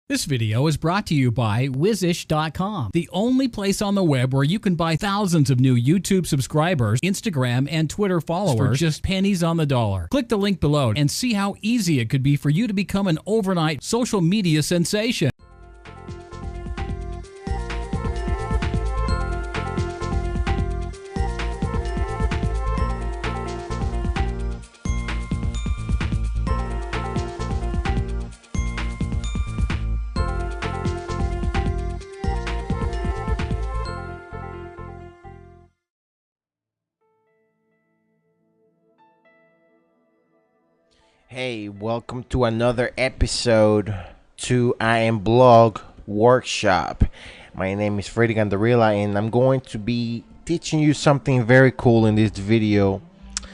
This video is brought to you by Wizish.com, the only place on the web where you can buy thousands of new YouTube subscribers, Instagram, and Twitter followers for just pennies on the dollar. Click the link below and see how easy it could be for you to become an overnight social media sensation. Hey, welcome to another episode to I Am Blog Workshop. My name is Freddy Gandarilla and I'm going to be teaching you something very cool in this video.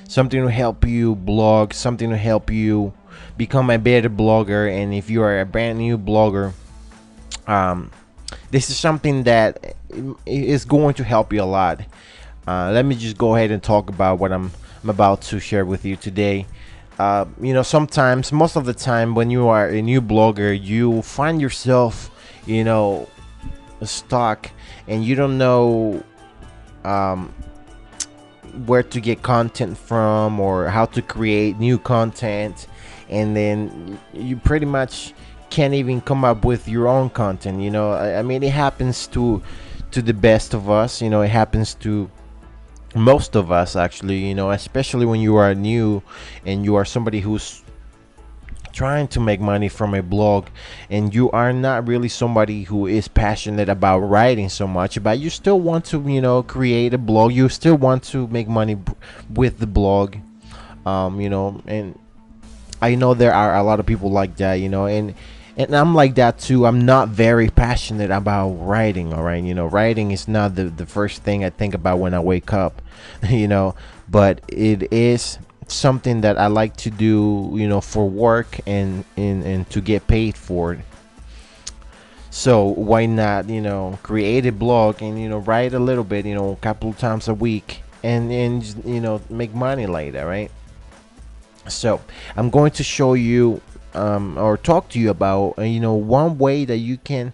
Something to help you blog, something to help you become a better blogger. And if you are a brand new blogger, this is something that is going to help you a lot. Let me just go ahead and talk about what I'm about to share with you today. Sometimes, most of the time, when you are a new blogger, you find yourself, stuck and you don't know where to get content from or how to create new content, and then you pretty much can't even come up with your own content. I mean, it happens to the best of us. It happens to most of us, actually, especially when you are new and you are somebody who's trying to make money from a blog, and you are not really somebody who is passionate about writing so much, but you still want to create a blog. You still want to make money with the blog, and I know there are a lot of people like that, and I'm like that too. I'm not very passionate about writing. All right, writing is not the first thing I think about when I wake up, but it is something that I like to do, for work and to get paid for it. So why not, create a blog and write a little bit, a couple times a week, and make money later, right? So I'm going to show you or talk to you about one way that you can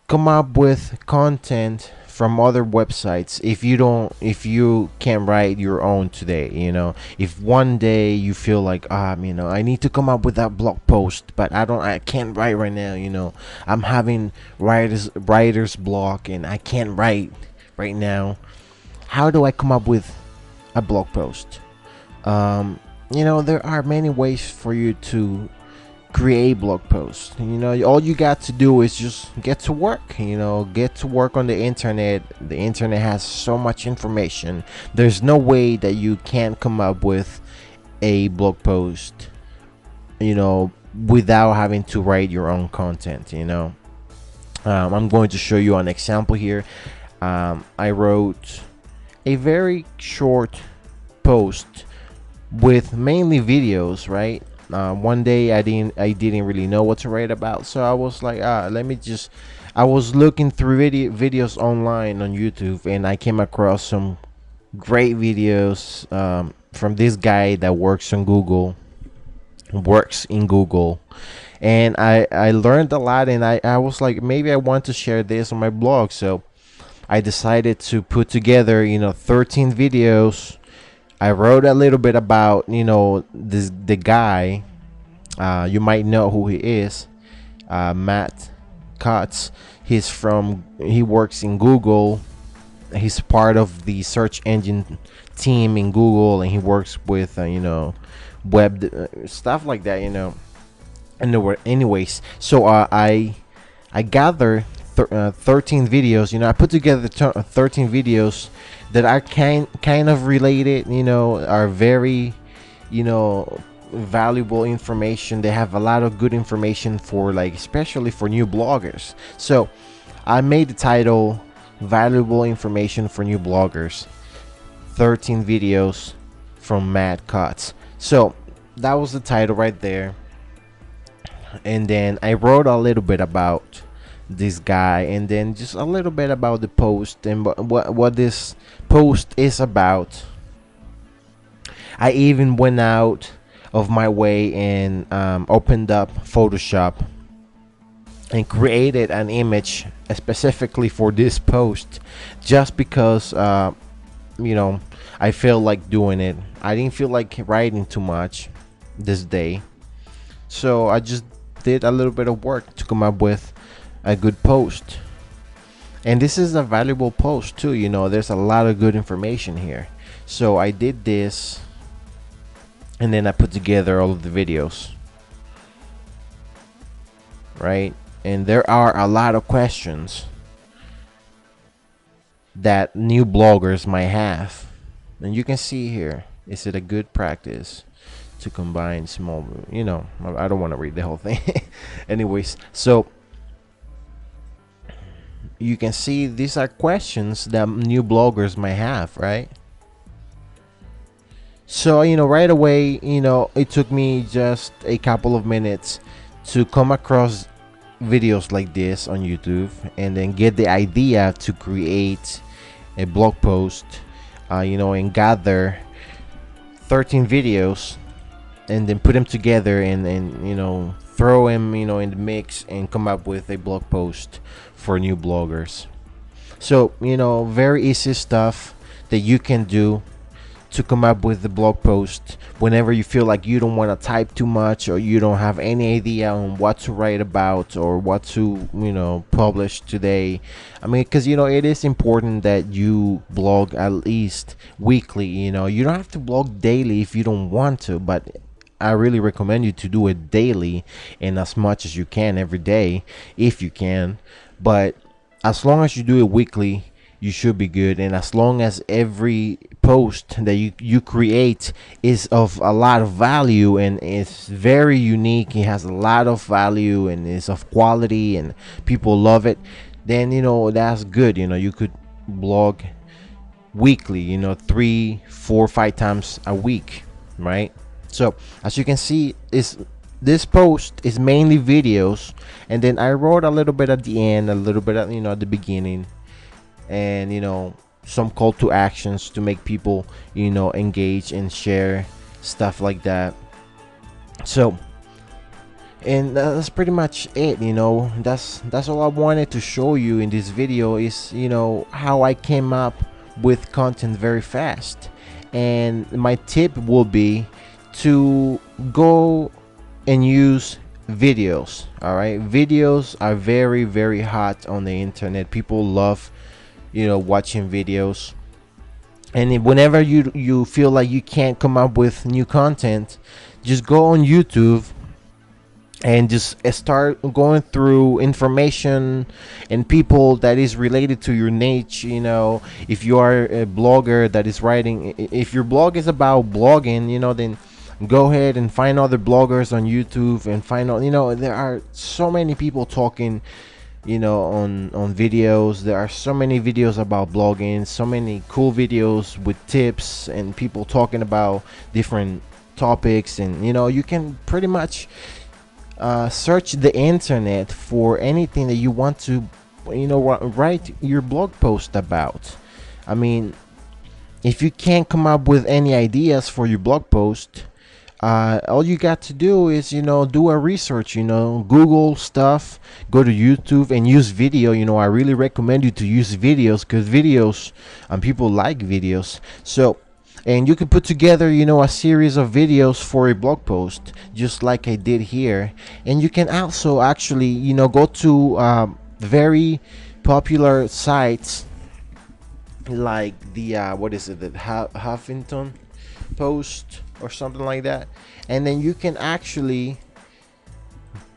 come up with content from other websites if you can't write your own today. If one day you feel like I need to come up with that blog post, but I can't write right now. I'm having writer's block and I can't write right now. How do I come up with a blog post? There are many ways for you to create blog posts. All you got to do is just get to work. Get to work on the internet. The internet has so much information. There's no way that you can't come up with a blog post, without having to write your own content. I'm going to show you an example here. I wrote a very short post with mainly videos, right? One day I didn't really know what to write about, so I was like, I was looking through videos online on YouTube, and I came across some great videos from this guy that works in Google, and I learned a lot, and I was like, maybe I want to share this on my blog. So I decided to put together 13 videos. I wrote a little bit about the guy. You might know who he is, Matt Cutts. He works in Google. He's part of the search engine team in Google, and he works with web stuff like that. Anyways, so I gathered 13 videos. I put together 13 videos that are kind of related, are very valuable information. They have a lot of good information for, like, especially for new bloggers. So I made the title Valuable Information for New Bloggers, 13 videos from Matt Cutts. So that was the title right there, and then I wrote a little bit about this guy, and then just a little bit about the post and what this post is about. I even went out of my way and opened up Photoshop and created an image specifically for this post, just because you know, I felt like doing it. I didn't feel like writing too much this day, so I just did a little bit of work to come up with a good post. And this is a valuable post too, you know, there's a lot of good information here. So I did this, and then I put together all of the videos, right? And there are a lot of questions that new bloggers might have. And you can see here, is it a good practice to combine small, you know, I don't want to read the whole thing. Anyways, so you can see these are questions that new bloggers might have, right? So, you know, right away, you know, it took me just a couple of minutes to come across videos like this on YouTube, and then get the idea to create a blog post, you know, and gather 13 videos, and then put them together, and you know, throw them, you know, in the mix, and come up with a blog post for new bloggers. So, you know, very easy stuff that you can do to come up with the blog post whenever you feel like you don't want to type too much, or you don't have any idea on what to write about or what to, you know, publish today. I mean, because, you know, it is important that you blog at least weekly. You know, you don't have to blog daily if you don't want to, but I really recommend you to do it daily, and as much as you can every day if you can. But as long as you do it weekly, you should be good. And as long as every post that you create is of a lot of value, and it's very unique, it has a lot of value, and is of quality, and people love it, then, you know, that's good. You know, you could blog weekly, you know, 3, 4, 5 times a week, right? So as you can see, this post is mainly videos, and then I wrote a little bit at the end, a little bit at, you know, at the beginning, and, you know, some call to actions to make people, you know, engage and share stuff like that. So, and that's pretty much it. You know, that's all I wanted to show you in this video, is, you know, how I came up with content very fast. And my tip will be to go and use videos. All right, videos are very, very hot on the internet. People love, you know, watching videos. And whenever you feel like you can't come up with new content, just go on YouTube and just start going through information and people that is related to your niche. You know, if you are a blogger that is writing, if your blog is about blogging, you know, then go ahead and find other bloggers on YouTube, and find out, you know, there are so many people talking, you know, on videos. There are so many videos about blogging, so many cool videos with tips and people talking about different topics. And, you know, you can pretty much search the internet for anything that you want to, you know, write your blog post about. I mean, if you can't come up with any ideas for your blog post, all you got to do is, you know, do a research, you know, Google stuff, go to YouTube and use video. You know, I really recommend you to use videos, because videos, people like videos. So, and you can put together, you know, a series of videos for a blog post, just like I did here. And you can also actually, you know, go to very popular sites like the what is it, the Huffington Post or something like that, and then you can actually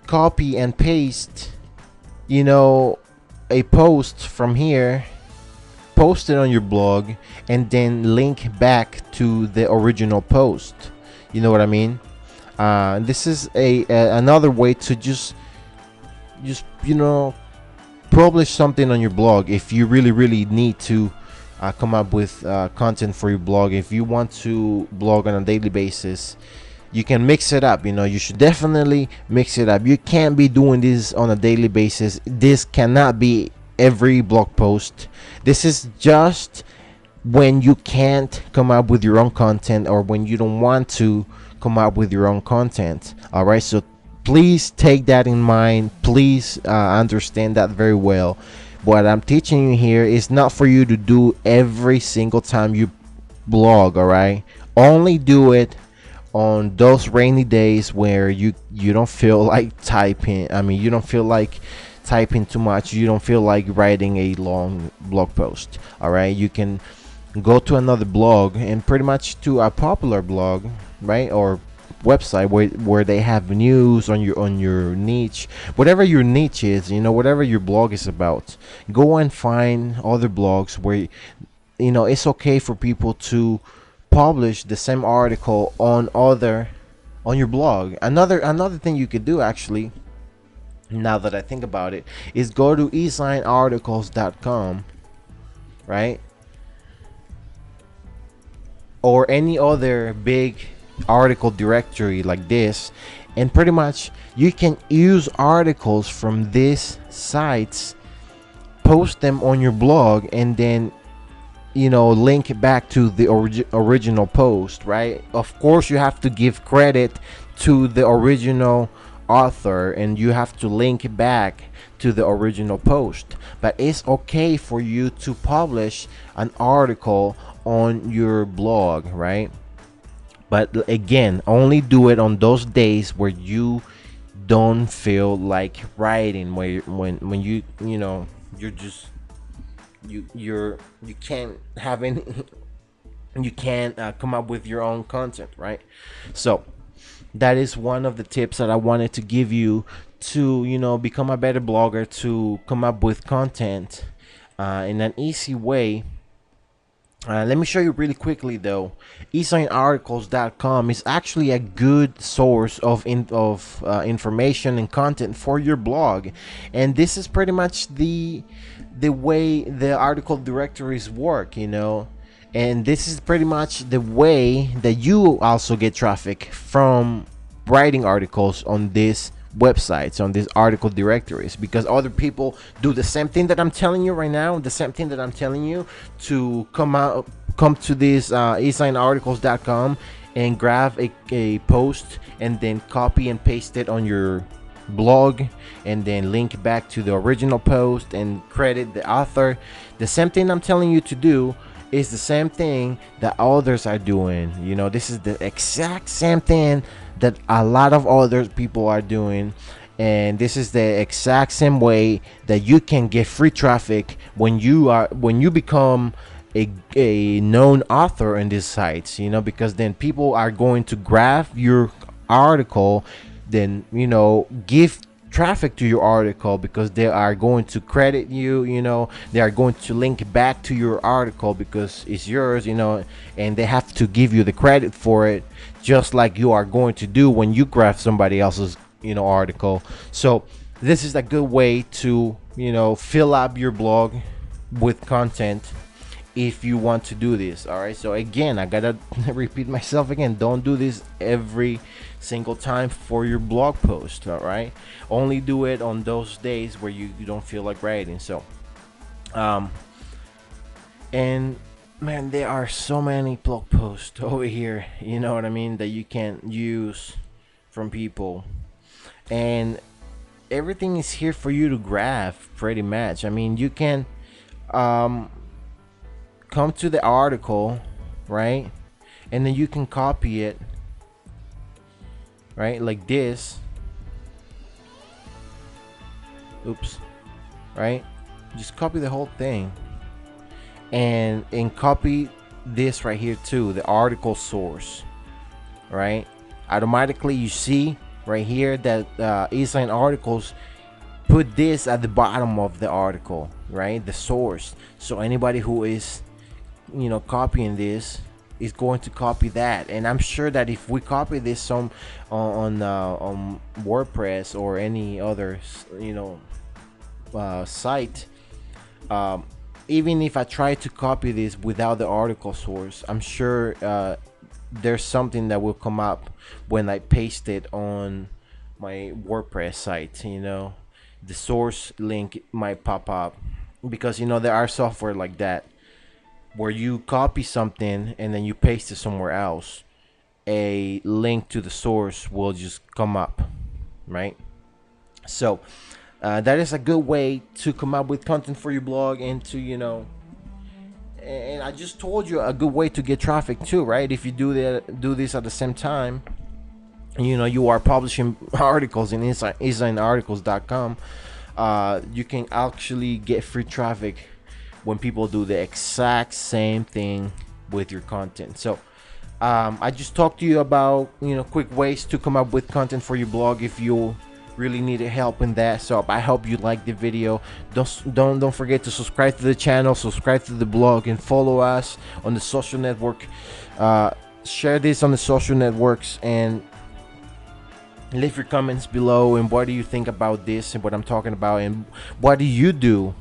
copy and paste, you know, a post from here, post it on your blog, and then link back to the original post. You know what I mean? This is another way to just you know, publish something on your blog if you really need to come up with content for your blog. If you want to blog on a daily basis, you can mix it up. You know, you should definitely mix it up. You can't be doing this on a daily basis. This cannot be every blog post. This is just when you can't come up with your own content, or when you don't want to come up with your own content. All right, so please take that in mind. Please understand that very well. What I'm teaching you here is not for you to do every single time you blog. All right, only do it on those rainy days where you don't feel like typing. I mean, you don't feel like typing too much. You don't feel like writing a long blog post. All right, you can go to another blog, and pretty much to a popular blog, right, or website where they have news on your niche, whatever your niche is, whatever your blog is about. Go and find other blogs where it's okay for people to publish the same article on your blog. Another thing you could do, actually, now that I think about it, is go to esignarticles.com, right, or any other big article directory like this, and pretty much you can use articles from these sites, post them on your blog, and then link back to the original post, right? Of course, you have to give credit to the original author, and you have to link back to the original post, but it's okay for you to publish an article on your blog, right? But again, only do it on those days where you don't feel like writing, when you're just you can't have any you can't come up with your own content, right? So that is one of the tips that I wanted to give you to become a better blogger, to come up with content in an easy way. Let me show you really quickly though. esignarticles.com is actually a good source of information and content for your blog, and this is pretty much the way the article directories work, and this is pretty much the way that you also get traffic from writing articles on this websites, on these article directories, because other people do the same thing that I'm telling you right now, the same thing that I'm telling you, to come to this esignarticles.com and grab a post and then copy and paste it on your blog, and then link back to the original post and credit the author. The same thing I'm telling you to do is the same thing that others are doing. This is the exact same thing that a lot of other people are doing, and this is the exact same way that you can get free traffic when you become a known author in these sites, because then people are going to grab your article, then give traffic to your article, because they are going to credit you, they are going to link back to your article because it's yours, and they have to give you the credit for it, just like you are going to do when you grab somebody else's article. So this is a good way to fill up your blog with content if you want to do this. All right, so again, I gotta repeat myself again, don't do this every single time for your blog post. All right, only do it on those days where you don't feel like writing. So and man, there are so many blog posts over here, you know what I mean, that you can use from people, and everything is here for you to grab pretty much. I mean, you can come to the article, right, and then you can copy it, right, like this. Oops. Right, just copy the whole thing, and copy this right here too, the article source, right? Automatically you see right here that eSign Articles put this at the bottom of the article, right, the source. So anybody who is copying this is going to copy that, and I'm sure that if we copy this on WordPress or any other site, even if I try to copy this without the article source, I'm sure there's something that will come up when I paste it on my WordPress site. The source link might pop up, because there are software like that where you copy something and then you paste it somewhere else, a link to the source will just come up, right? So that is a good way to come up with content for your blog, and to, and I just told you a good way to get traffic too, right? If you do this at the same time, you are publishing articles in InsideArticles.com, you can actually get free traffic when people do the exact same thing with your content. So I just talked to you about quick ways to come up with content for your blog if you really needed help in that. So I hope you liked the video. Don't forget to subscribe to the channel, subscribe to the blog, and follow us on the social network. Share this on the social networks, and leave your comments below. And what do you think about this and what I'm talking about, and what do you do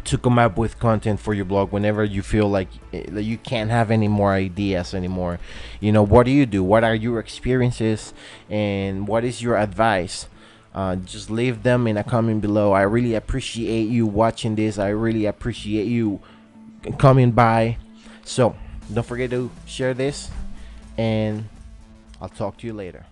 to come up with content for your blog whenever you feel like you can't have any more ideas anymore? What do you do? What are your experiences, and what is your advice? Just leave them in a comment below. I really appreciate you watching this. I really appreciate you coming by. So don't forget to share this, and I'll talk to you later.